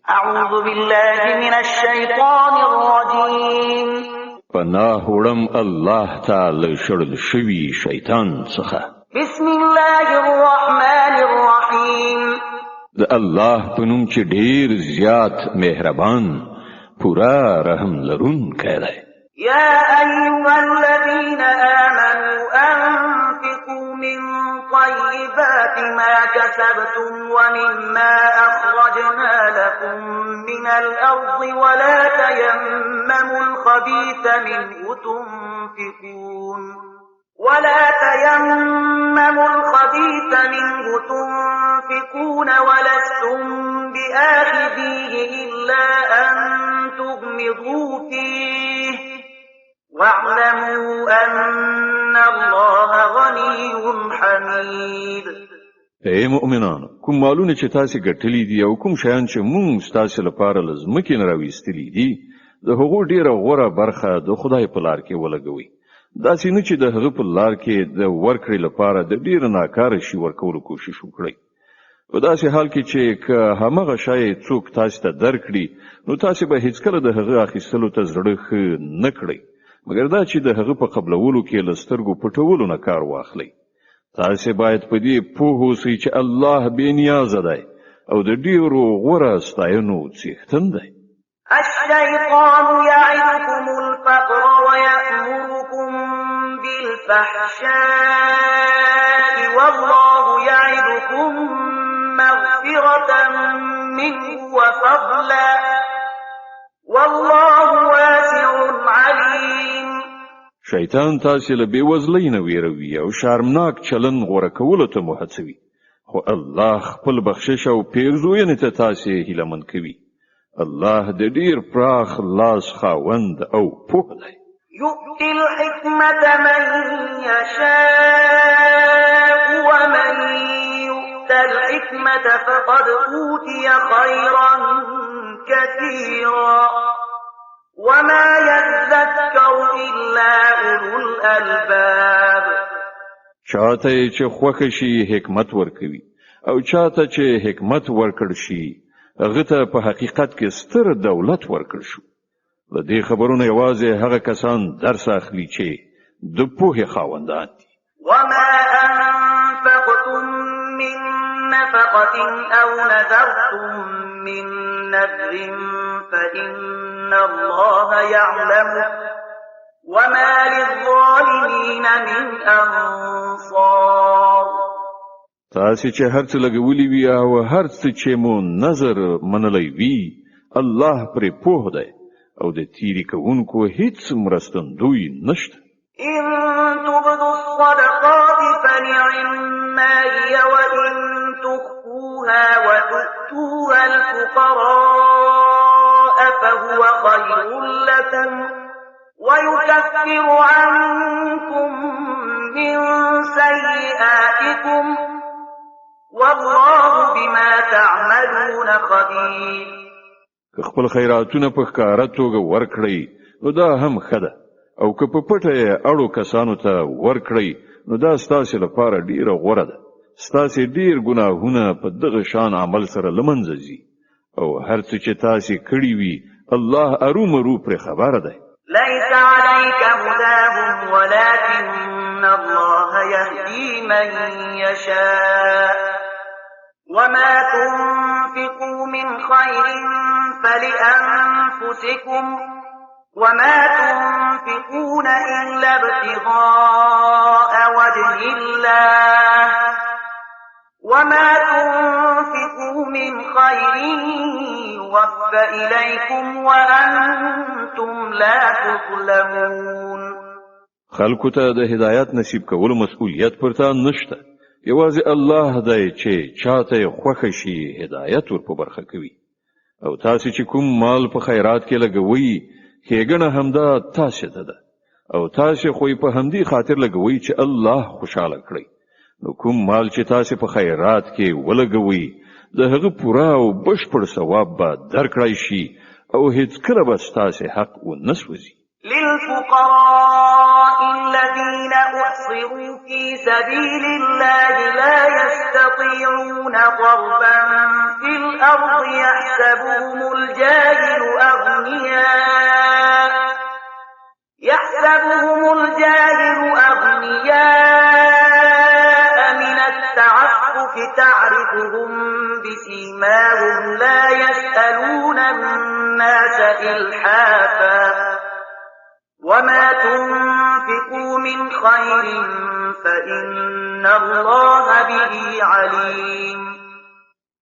أعوذ بالله من الشيطان الرجيم. پناه وړم الله تعالی شړل شوی شیطان څخه. بسم الله الرحمن الرحيم. د الله په نوم چې ډیر زیات مهربان پورا رحم لرونکی دی. يا أيها الذين آمنوا أنفقوا من طيبات ما كسبتم ومما أخرجنا لكم من الأرض ولا تيمموا الخبيث منه تنفقون ولستم بآخذيه إلا أن تغمضوا فيه واعلموا أن الله غني حميد. اے مؤمنانو، کوم مالونه چې تاسو ګټلې دي او کوم شیان چې موږ تاسو لپاره لازمکې نه راوېستلې دي د هغو ډیره غوره برخه د خدای په لار کې ولګوي. داسې نه چې د هغه په لار کې د ورکړې لپاره د ډیر ناکاره شي ورکولو کوشش وکړئ. په داسې حال کې چې که همغه شی څوک تاسو ته درکړي نو تاسو به هیڅکله د هغه اخیستلو ته زړه ښه نه کړئ، مګر دا چې د هغه په قبلولو کې له سترګو پټولو نه کار واخلئ. تاسو باید په دې پوه اوسئ چې الله بې نیازه دی او د ډیرو غوره ستاینو څښتن دی. الشيطان يعدكم الفقر ويأمركم بالفحشاء والله يعدكم مغفرة منه وفضلا والله واسع عليم. شیطان تاسو له بېوزلۍ نه ویروي او شرمناک چلن غوره کولو ته مو هڅوي، خو الله خپل بخشش او پیرزوینې ته تاسو هیلهمن کوي. الله د ډیر پراخ لاس خاوند او پوه دی. يؤتي الحكمة من يشاء ومن يؤت الحكمة فقد أوتي خيرا كثيرا وما يذكر إلا أولو الألباب. چاته چې خوښ شي حکمت ورکوي او چاته چې حکمت ورکړ شي هغه ته په حقیقت کې ستر دولت ورکړ شو. له دې خبرونه یوازې هغه کسان درس اخلي چې د پوهې خاوندان دي. وما أنفقتم من نفقة أو نذرتم من نذر فإن الله يعلمه وما للظالمين من أنصار. تاسو چې هر څه لګولي وي او هر څه چې مو نظر منلی وي الله پرې پوه دی او د تیری کوونکو هیڅ مرستندوی نشته. إن تبدوا الصدقات فنعما هي وإن تخفوها وتؤتوها الفقراء فهو خير لكم ويكفر عنكم من سيئاتكم والله بما تعملون خبير. خپل خیراتونه په ښکاره توګه ورکړئ نو دا هم ښه ده، او که په پټه یې اړو کسانو ته ورکړئ نو دا ستاسو لپاره ډیره غوره ده. ستاسو ډیر ګناهونه په دغه شان عمل سره له منځه ځي او هر څه چې تاسو کړی وي الله ارومرو پرې خبره ده. ليس عليك هداهم ولكن الله يهدي من يشاء وما تنفقوا من خير فلأنفسكم وما تنفقون إلا ابتغاء وجه الله وما تنفقوا من خير يوفى إليكم وأنتم لا تظلمون. خلکو ته د هدایت نصیب کولو مسؤلیت پرته نشته، یوازې الله دی چې چاته خوښ شي هدایت ور په برخه کوي. او تاسو چې کوم مال په خیرات کې لګوي ښېګڼه همدا تاسو ته ده او تاسو خو په همدې خاطر لګوي چې الله خوشاله کړي. نو کوم مال چې تاسو په خیرات کې ولګوي د هغه پوره او بشپړ ثواب به درکړای شي او هیڅ کله به تاسو حق ونسوځي. للفقراء الذين أحصروا في سبيل الله لا يستطيعون ضربا في الأرض يحسبهم الجاهل أغنياء من التعفف تعرفهم بسيماهم لا يسألون الناس إلحافا وما تنفقوا من خير فإن الله به عليم.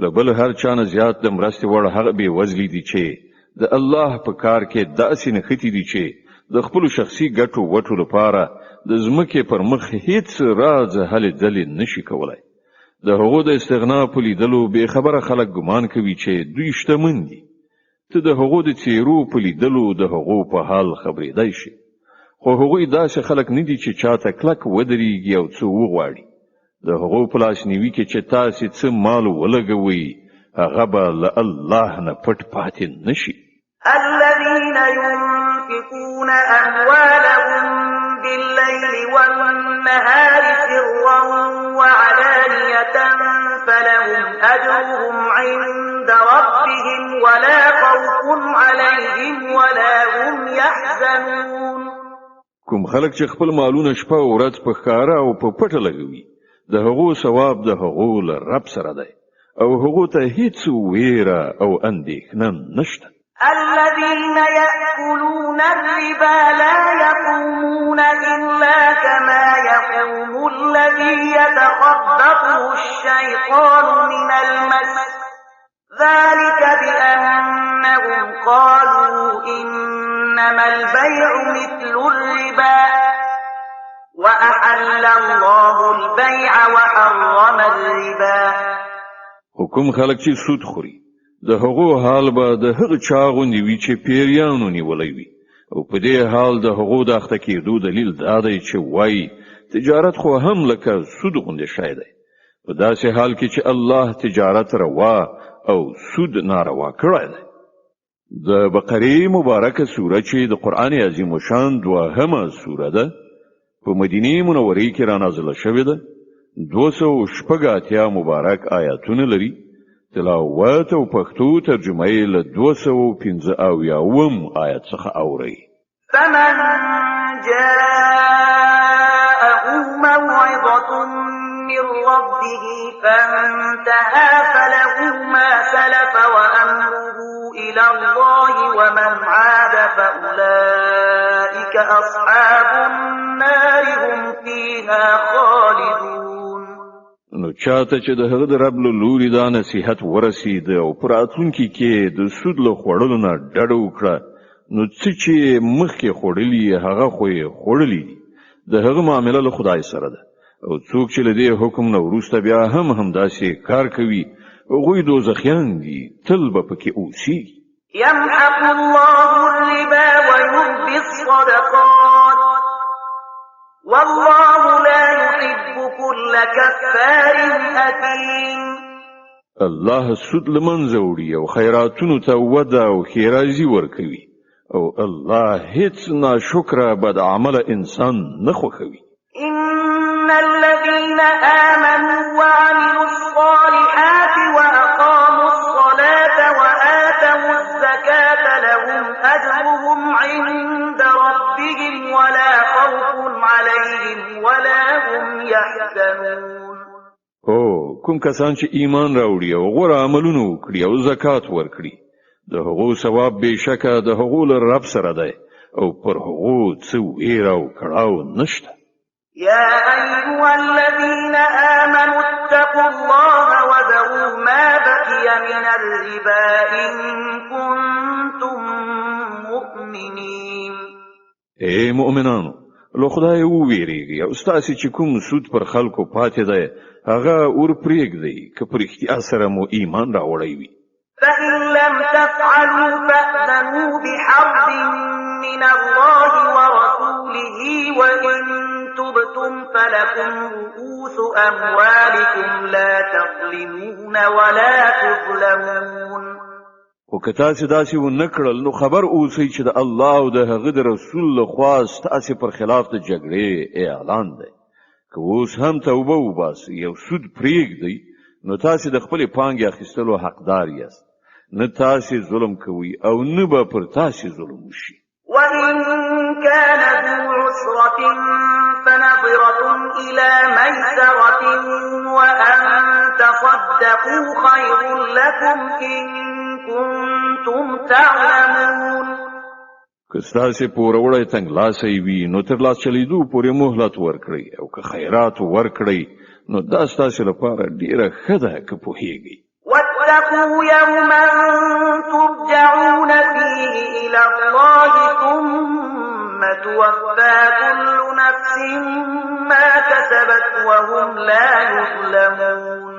لبل هر چانه زیات د مرستې وړ هغه به وزلی دي چې د الله په کار کې داسې نختی دي چې د خپل شخصي ګټو وټو لپاره د ځمکې پر مخ هیڅ راز هلې ځلې نشي کولای. د هغو د استغنا په لیدلو به خبره خلک ګمان کوي چې دوی شتمن دي. ته د هغو د څیرو په لیدلو د هغو په حال خبرېدای شي، خو هغوی داسې خلک نه دي چې چاته کلک ودرېږي او څه وغواړي. د هغو په لاسنیوي کې چې تاسې څه مال ولګوئ هغه به له الله نه پټ پاتې نشي. الذين ينفقون أموالهم بالليل والنهار سرا وعلانية فلهم أجرهم عند ربهم ولا خوف عليهم ولا هم يحزنون. کوم خلک چې خپل مالونه شپه او ورځ په ښکاره او په پټه لګوي د هغو ثواب د هغو له رب سره دی او هغو ته هیڅ ویره او اندېښنه نشته. الذين يأكلون الربا لا يقومون إلا كما يقوم الذي يتخبطه الشيطان من المس ذلك بأنهم قالوا إنما البيع مثل الربا وأحل الله البيع وحرم الربا. حکم خلک چې سود خوري د هغو حال به د هغه چا غوندې وي چې پیریانو نیولی وي او په دې حال د هغو د اخته کېدو دلیل دا دی چې وایي تجارت خو هم لکه سود غوندې شی دی. په داسې حال کې چې الله تجارت روا او سود ناروا کړی دی. د بقرې مبارکه سوره چې د قرآن عظیم شان دوهمه سوره ده په مدینه منورې کې را نازله شوې ده. 280 مبارک آیاتونه لري. تلاوت او پښتو ترجمه یې له 215 آیت څخه اوري. فمن جاءه موعظة من ربه فانتهى فله ما سلف وأمره إلى الله ومن عاد فأولئك أصحاب النار هم فيها خالدون. نو چاته چې د هغه د رب له لوري دا نصیحت ورسید او پر راتلونکي کې د سود له خوړلو نه ډډه وکړه نو څه چې مخکې خوړلي هغه خو یې خوړلي دي. د هغه معامله له خدای سره ده او څوک چې له دې حکم نه وروسته بیا هم همداسې کار کوي هغوی دوزخیان دي، تل به پکې اوسیږي. يمحق الله الربا ويربي الصدقات والله لا يحب كل كفار أثيم. الله سود لمنځه وړي او خیراتونو ته وده او ښېرازي ورکوي او الله هیڅ ناشکره بد عمل انسان نه خوښوي. إن الذين آمنوا وعملوا الصالحات وأقاموا الصلاة وآتوا الزكاة لهم أجرهم عند ربهم ولا خوف عليهم ولا هم يحزنون. کوم کسان چې ایمان راوړي او غوره عملونه وکړي او زکات ورکړي د هغو ثواب بېشکه د هغو له رب سره دی او پر هغو څه ویره او کړاو نشته. يا أيها الذين آمنوا اتقوا الله وذروا ما بقي من الربا إن كنتم مؤمنين. اے مؤمنانو له خدای وویریږئ او ستاسې چې کوم سود پر خلکو پاتې دی هغه ور پرېږدئ که په رښتیا سره مو ایمان راوړی وي. فإن لم تفعلوا فأذنوا بحرب من الله ورسوله وإن تبتم فلكم رؤوس أموالكم لا تظلمون ولا تظلمون. خو که تاسې داسې ونه کړل نو خبر اوسئ چې د الله او د هغه د رسول لخوا ستاسې پر خلاف د جګړې اعلان دی. که اوس هم توبه وباسئ او سود پرېږدئ نو تاسو د خپل پانګې اخیستلو حقدار یاست. نه تاسو ظلم کوي او نه به پر تاسو ظلم وشي. وإن كان ذو عسرة فنظرة إلى ميسرة وأن تصدقوا خير لكم إن كنتم تعلمون. که ستاسو پوروړی تنګلاسۍ وي نو تر لاس چلیدو پورې مهلت ورکړئ او که خیرات ورکړئ نو دا ستاسو لپاره ډیره ښه ده که پوهیږئ. واتقوا يوما ترجعون فيه إلى الله ثم توفى كل نفس ما كسبت وهم لا يظلمون.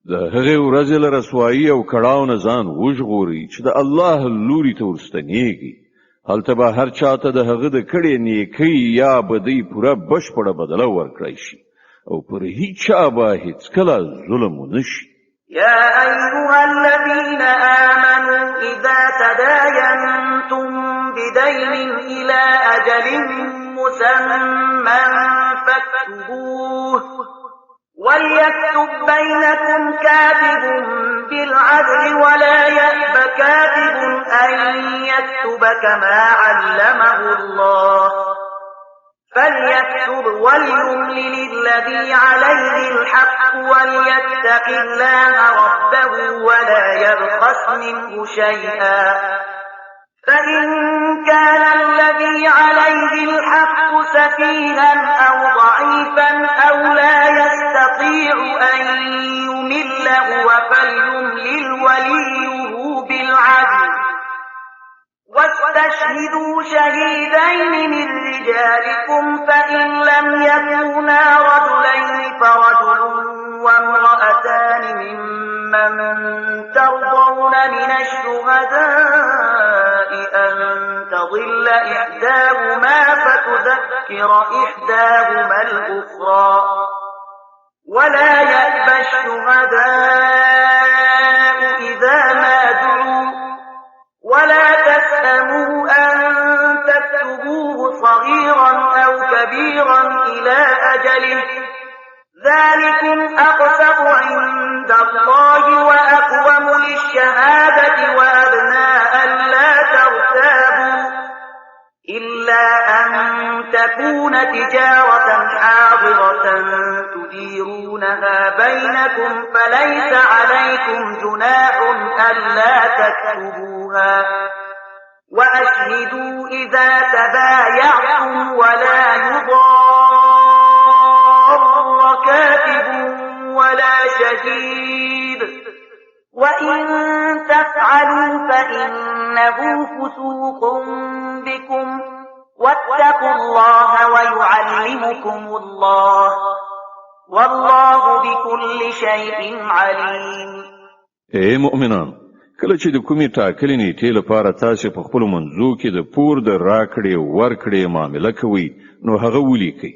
د هغې ورځې له رسوایي او کړاو نه ځان وژغورئ چې د الله لوري ته ورستنیږي. هلته به هر چاته د هغه د کړې نیکۍ یا بدۍ پوره بشپړه بدله ورکړی شي او پر هیچا به هیڅکله ظلم ونه شي. يا أيها الذين آمنوا إذا تداينتم بدين إلى أجل مسمى فاكتبوه وليكتب بينكم كاتب بالعدل ولا يأب كاتب أن يكتب كما علمه الله فليكتب وليملل الذي عليه الحق وليتق الله ربه ولا يبخس منه شيئا فإن كان الذي عليه الحق سفيها أو ضعيفا أو لا يستطيع أن يمل هو فليملل وليه بالعدل واستشهدوا شهيدين من رجالكم فإن لم يكونا رجلين فرجل وامرأتان ممن ترضون من الشهداء أن تضل إحداهما فتذكر إحداهما الأخرى ولا يأبى الشهداء إذا ما دعوا ولا تسأموا أن تكتبوه صغيرا أو كبيرا إلى أجله ذلكم أقسط عند الله وأقوم للشهادة وأدنى ألا ترتابوا إلا أن تكون تجارة حاضرة تديرونها بينكم فليس عليكم جناح ألا تكتبوها وأشهدوا إذا تبايعتم ولا يضار كاتب ولا شهيد وإن تفعلوا فإنه فسوق بكم واتقوا الله ويعلمكم الله والله بكل شيء عليم. اے مؤمنان، کله چې د کومې ټاکلې نیټې لپاره تاسو په خپل منځو کې د پور د راکړې ورکړې معامله کوئ نو هغه ولیکئ.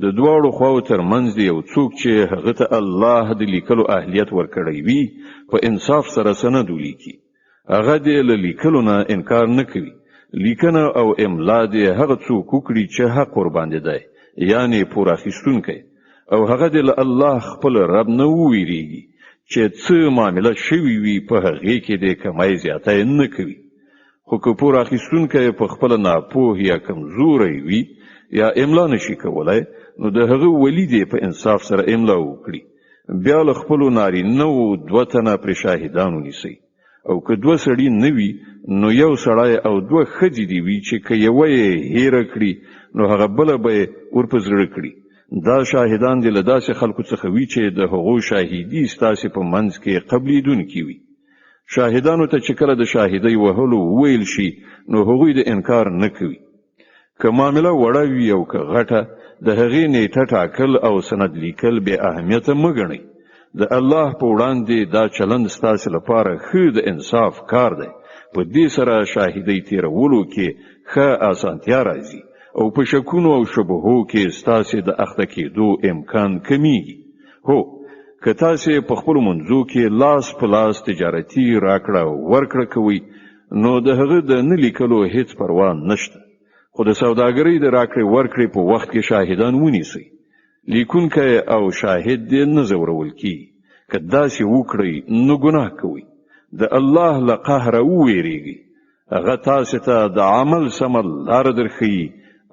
د دواړو خواو ترمنځ دی یو څوک چې هغه ته الله د لیکلو اهلیت ورکړی وي په انصاف سره سند ولیکي. هغه د لیکلو نه انکار نه کوي. لیکنه او املا دی هغه څوک وکړي چې حق ور باندې دی یعنی پور اخیستونکی او هغه د الله خپل رب نه ویریږي چې څه معامله شوی وي په هغه کې د کمای زیاته نه کوي. خو که پور اخیستونکی په خپل ناپوه یا کمزوري وي یا املا نشي کولای نو د هغه ولی دی په انصاف سره املا وکړي. بیا له خپل نارینه او دوه تنه پر شاهدانو نیسي او که دوه سړي نه وي نو یو سړی او دوه ښځې دی وي چې که یوه یې هیره کړي نو هغه بله به یې ورپه زړه کړي. دا شاهدان دی له داسې خلکو څخه وي چې د هغو شاهدي ستاسې په منځ کې قبلېدونکي وي. شاهدانو ته چې کله د شاهدۍ وهلو وویل شي نو هغوی د انکار نه کوي. که معامله وړه وي او که غټه د هغې نیټه ټاکل او سند لیکل بې اهمیته مه ګڼئ. د الله په وړاندې دا چلند ستاسې لپاره ښه د انصاف کار دی. په دې سره شاهدۍ تیرولو کې ښه اسانتیا راځي او په شکونو او شبهو کې ستاسې د اخته کېدو امکان کمیږي. هو که تاسې په خپلو منځو کې لاس په لاس تجارتي راکړه ورکړه کوئ نو د هغه د نه لیکلو هیڅ پروا نشته. خو د سوداګرۍ د راکړې ورکړې په وخت کې شاهدان ونیسئ. لیکونکی او شاهد دې نه ځورول کیږي. که داسې وکړئ نو ګناه کوئ. د الله له قهره وویریږئ. هغه تاسو ته د عمل سمه لاره درښیي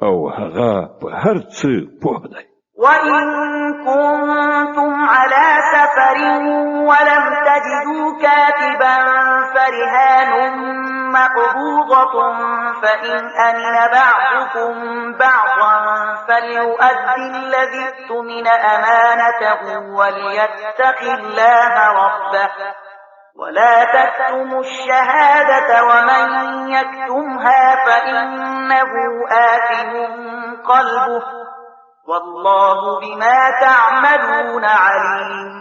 او هغه په هر څه پوه دی. وَإِن كُنتُمْ عَلَى سَفَرٍ وَلَمْ تَجِدُوا كَاتِبًا فَرِهَانٌ مَّقْبُوضَةٌ فَإِنْ أَمِنَ بَعْضُكُم بَعْضًا فَلْيُؤَدِّ الَّذِي اؤْتُمِنَ أَمَانَتَهُ وَلْيَتَّقِ اللَّهَ رَبَّهُ وَلَا تَكْتُمُوا الشَّهَادَةَ وَمَن يَكْتُمْهَا فَإِنَّهُ آثِمٌ قَلْبُهُ والله بما تعملون عليم.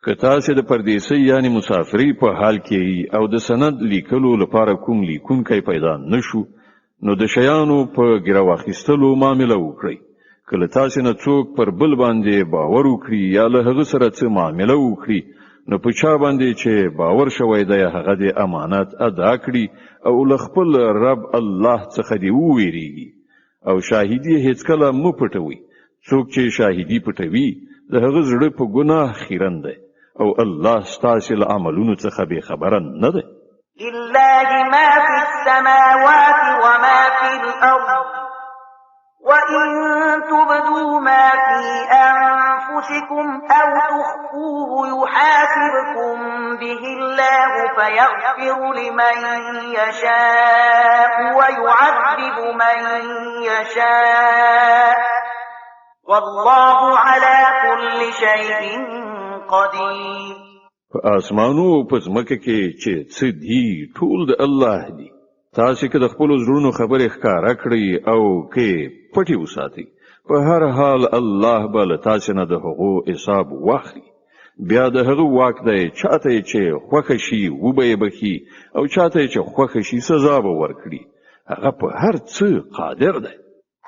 که تاسو د پردیسۍ یعنی مسافری په حال کې او د سند لیکلو لپاره کوم لیکونکی پیدا نشو نو د شیانو په ګرو اخیستلو معامله وکړئ. کله تاسو نه څوک پر بل باندې باور وکړي یا له هغه سره څه معامله وکړي نو په چا باندې چې باور شوی دی هغه د امانت ادا کړي او له خپل رب الله څخه دی وویریږي او شاهدی هیڅ کله مو پټوي. څوک چې شاهدی پټوي د هغه زړه په ګناه خیرن دی او الله ستاسو له عملونو څخه به خبره نه دی. لله ما في السماوات وما في الأرض وإن تبدوا ما في أنفسكم أو تخفوه يحاسبكم به الله فيغفر لمن يشاء ويعذب من يشاء والله على كل شيء قدير. په اسمانو په ځمکه کې چې څه دي ټول د الله دي. تاسو که د خپل زړونو خبرې ښکارا کړئ او کې پټي وساتئ په هر حال الله به تاسو نه د هغو حساب واخلي. بیا د هغه واک دی چاته چې خوښ شي وبې بخي او چاته چې خوښ شي سزا به ورکړي. هغه په هر څه قادر دی.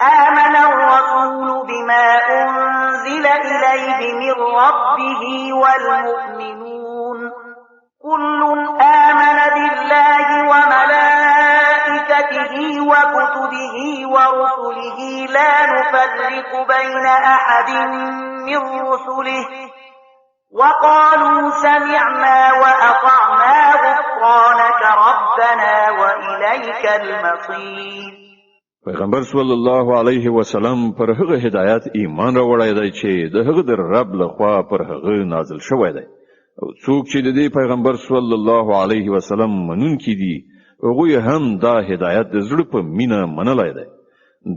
آمن الرسول بما أنزل إليه من ربه والمؤمنون كل آمن بالله وملائكته وكتبه ورسله لا نفرق بين أحد من رسله وقالوا سمعنا وأطعنا غفرانك ربنا وإليك المصير. پیغمبر صلی الله علیه وسلم پر هغه هدایت ایمان راوړی دی چې د هغه در رب لخوا پر هغه نازل شوی دی او څوک چې د دې پیغمبر صلی الله علیه وسلم منونکي دي هغه هم دا هدایت د زړه په مینه منلای دی.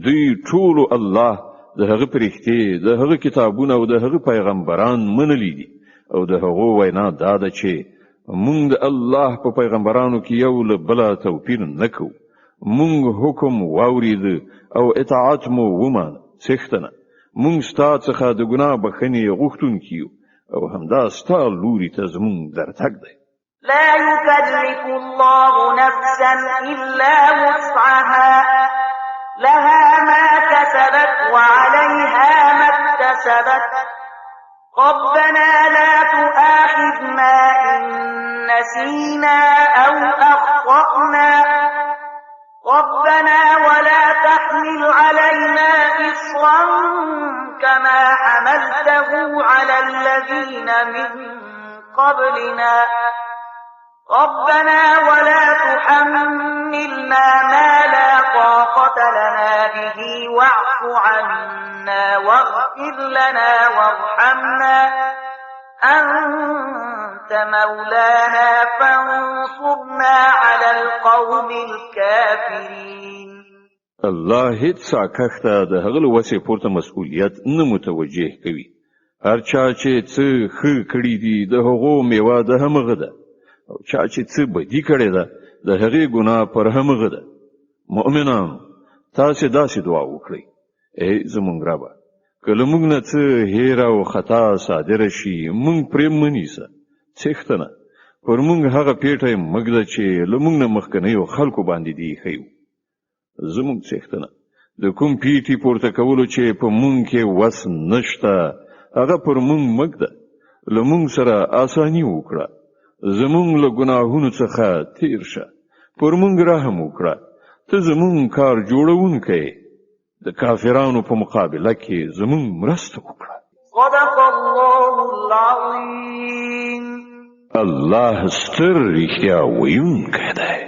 دوی ټول الله د هغه پرښتې د هغه کتابونه او د هغه پیغمبران منلي دي او د هغه وینا دا ده چې موږ د الله په پیغمبرانو کې یو له بل توپیر نه کوو. مونږ حکم واورید او اطاعت مو ومان څښتنه. مونږ ستا څخه د ګناه بخښنې غوښتونکي او همدا ستا لوري ته زمونږ درتګ دی. لا يكلف الله نفسا إلا وسعها لها ما كسبت وعليها ما اكتسبت ربنا لا تؤاخذنا إن نسينا أو أخطأنا ربنا ولا تحمل علينا إصرا كما حملته على الذين من قبلنا ربنا ولا تحملنا ما لا طاقة لنا به واعف عنا واغفر لنا وارحمنا أنت مولانا فانصرنا على القوم الكافرين. الله هیڅ ساکښته د هغه له وسې پورته مسؤلیت نه متوجه کوي. هر چا چې څه ښه کړي دي د هغو میوه د همغه ده او چا چې څه بدي کړې ده د هغې ګناه پر همغه ده. مؤمنان تاسو داسې دعا وکړئ: ای زمونږ ربه، کله موږ نه څه هیر او خطا صادره شي موږ پرې منیسه څښتنه پر موږ هغه پیټه مګده چې له موږ نه مخکنیو خلکو باندې دی خیو. زموږ څښتنه د کوم پیټي پورته کولو چې په موږ کې وس نشته هغه پر موږ مګده له موږ سره آسانی وکړه. زموږ له ګناهونو څخه تیر شه، پر موږ رحم وکړه. ته زموږ کار جوړونکی د کافرانو په مقابله کې زموږ مرسته وکړه. صدق الله العظیم. الله ستر رښتیا ویونکی دی.